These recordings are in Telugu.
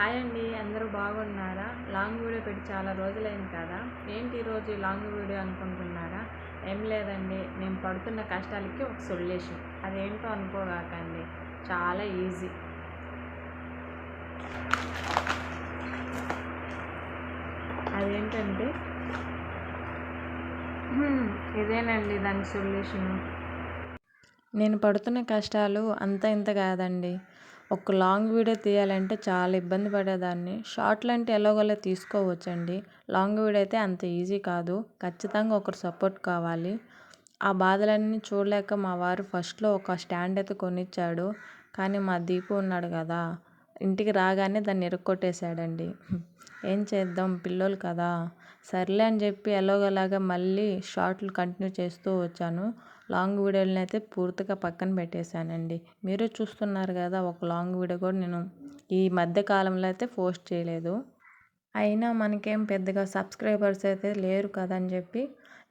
హాయ్ అండి, అందరూ బాగున్నారా? లాంగ్ వీడియో పెట్టి చాలా రోజులైంది కదా. ఏంటి ఈరోజు లాంగ్ వీడియో అనుకుంటున్నారా? ఏం లేదండి, నేను పడుతున్న కష్టాలకి ఒక సొల్యూషన్. అదేంటో అనుకోగాకండి, చాలా ఈజీ. అదేంటంటే ఇదేనండి దాని సొల్యూషను. నేను పడుతున్న కష్టాలు అంత ఇంత కాదండి. ఒక లాంగ్ వీడియో తీయాలంటే చాలా ఇబ్బంది పడేదాన్ని. షార్ట్లు అంటే ఎలాగోలా తీసుకోవచ్చండి. లాంగ్ వీడియో అయితే అంత ఈజీ కాదు. ఖచ్చితంగా ఒకరు సపోర్ట్ కావాలి. ఆ బాధలన్నీ చూడలేక మా వారు ఫస్ట్లో ఒక స్టాండ్ అయితే కొనిచ్చాడు. కానీ మా దీపు ఉన్నాడు కదా, ఇంటికి రాగానే దాన్ని ఇరుక్కొట్టేశాడండి. ఏం చేద్దాం, పిల్లోలు కదా. సర్లే అని చెప్పి ఎలాగోలాగా మళ్ళీ షార్ట్లు కంటిన్యూ చేస్తూ వచ్చాను. లాంగ్ వీడియోలని అయితే పూర్తిగా పక్కన పెట్టేశానండి. మీరు చూస్తున్నారు కదా, ఒక లాంగ్ వీడియో కూడా నేను ఈ మధ్య కాలంలో అయితే పోస్ట్ చేయలేదు. అయినా మనకేం పెద్దగా సబ్స్క్రైబర్స్ అయితే లేరు కదా అని చెప్పి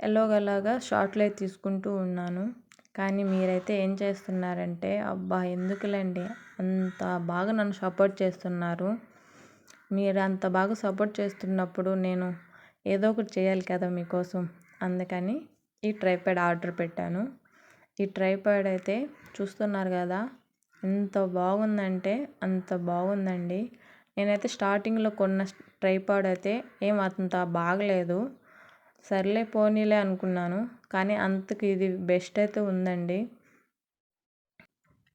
ఎలాగోలాగా షార్ట్లు అయితే తీసుకుంటూ ఉన్నాను. కానీ మీరైతే ఏం చేస్తున్నారంటే, అబ్బా ఎందుకులేండి, అంత బాగా నన్ను సపోర్ట్ చేస్తున్నారు. మీరు అంత బాగా సపోర్ట్ చేస్తున్నప్పుడు నేను ఏదో ఒకటి చేయాలి కదా మీకోసం. అందుకని ఈ ట్రైపాడ్ ఆర్డర్ పెట్టాను. ఈ ట్రైపాడ్ అయితే చూస్తున్నారు కదా, ఎంత బాగుందంటే అంత బాగుందండి. నేనైతే స్టార్టింగ్లో కొన్న ట్రైపాడ్ అయితే ఏం అంత బాగలేదు. సర్లే పోనీలే అనుకున్నాను. కానీ అంతకు ఇది బెస్ట్ అయితే ఉందండి.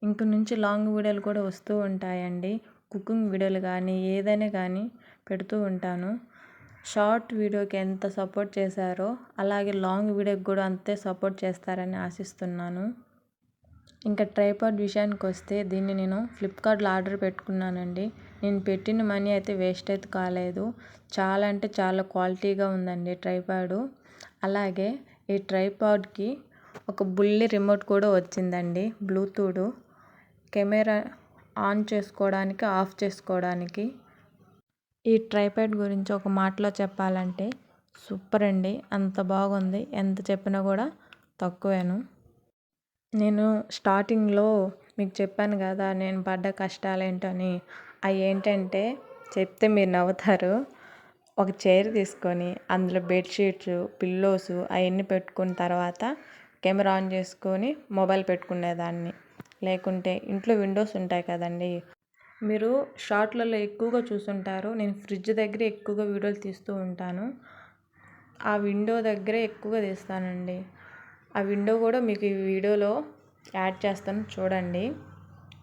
ఇంక నుంచి లాంగ్ వీడియోలు కూడా వస్తూ ఉంటాయండి. కుకింగ్ వీడియోలు కానీ ఏదైనా కానీ పెడుతూ ఉంటాను. షార్ట్ వీడియోకి ఎంత సపోర్ట్ చేశారో అలాగే లాంగ్ వీడియోకి కూడా అంతే సపోర్ట్ చేస్తారని ఆశిస్తున్నాను. ఇంకా ట్రైపాడ్ విషయానికి వస్తే, దీన్ని నేను ఫ్లిప్కార్ట్లో ఆర్డర్ పెట్టుకున్నానండి. నేను పెట్టిన మనీ అయితే వేస్ట్ అయితే కాలేదు. చాలా అంటే చాలా క్వాలిటీగా ఉందండి ట్రైపాడు. అలాగే ఈ ట్రైపాడ్కి ఒక బుల్లి రిమోట్ కూడా వచ్చిందండి, బ్లూటూత్. కెమెరా ఆన్ చేసుకోవడానికి, ఆఫ్ చేసుకోవడానికి. ఈ ట్రైపాడ్ గురించి ఒక మాటలో చెప్పాలంటే సూపర్ అండి. అంత బాగుంది, ఎంత చెప్పినా కూడా తక్కువేను. నేను స్టార్టింగ్లో మీకు చెప్పాను కదా నేను పడ్డ కష్టాలు ఏంటని. అవి ఏంటంటే చెప్తే మీరు నవ్వుతారు. ఒక చైర్ తీసుకొని అందులో బెడ్షీట్స్, పిల్లోస్ అవన్నీ పెట్టుకున్న తర్వాత కెమెరా ఆన్ చేసుకొని మొబైల్ పెట్టుకునేదాన్ని. లేకుంటే ఇంట్లో విండోస్ ఉంటాయి కదండి, మీరు షార్ట్లలో ఎక్కువగా చూసుంటారు. నేను ఫ్రిడ్జ్ దగ్గర ఎక్కువగా వీడియోలు తీస్తూ ఉంటాను. ఆ విండో దగ్గరే ఎక్కువగా తీస్తానండి. ఆ విండో కూడా మీకు ఈ వీడియోలో యాడ్ చేస్తాను, చూడండి.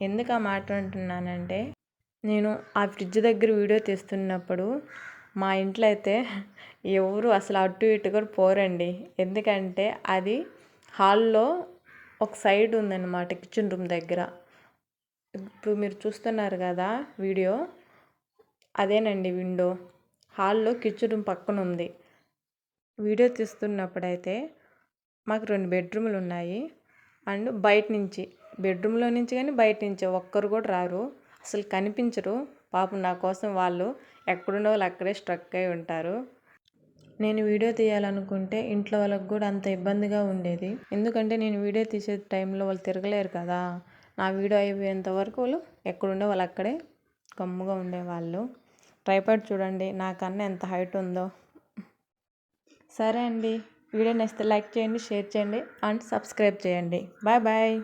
ఎందుకు ఆ మాట అంటున్నానంటే, నేను ఆ ఫ్రిడ్జ్ దగ్గర వీడియో తీస్తున్నప్పుడు మా ఇంట్లో అయితే ఎవరు అసలు అటు ఇటు కూడా పోరండి. ఎందుకంటే అది హాల్లో ఒక సైడ్ ఉందన్నమాట, కిచెన్ రూమ్ దగ్గర. ఇప్పుడు మీరు చూస్తున్నారు కదా వీడియో, అదేనండి విండో. హాల్లో కిచెన్ రూమ్ పక్కన ఉంది. వీడియో తీస్తున్నప్పుడైతే మాకు 2 బెడ్రూమ్లు ఉన్నాయి. అండ్ బయట నుంచి, బెడ్రూమ్లో నుంచి కానీ బయట నుంచి ఒక్కరు కూడా రారు, అసలు కనిపించరు. పాపం నా కోసం వాళ్ళు ఎక్కడున్న వాళ్ళు అక్కడే స్ట్రక్ అయి ఉంటారు. నేను వీడియో తీయాలనుకుంటే ఇంట్లో వాళ్ళకి కూడా అంత ఇబ్బందిగా ఉండేది. ఎందుకంటే నేను వీడియో తీసే టైంలో వాళ్ళు తిరగలేరు కదా. నా వీడియో అయిపోయేంత వరకు వాళ్ళు ఎక్కడుండే వాళ్ళు అక్కడే గమ్ముగా ఉండేవాళ్ళు. ట్రైపాడ్ చూడండి నాకన్నా ఎంత హైట్ ఉందో. సరే అండి, వీడియో నచ్చితే లైక్ చేయండి, షేర్ చేయండి అండ్ సబ్స్క్రైబ్ చేయండి. Bye bye.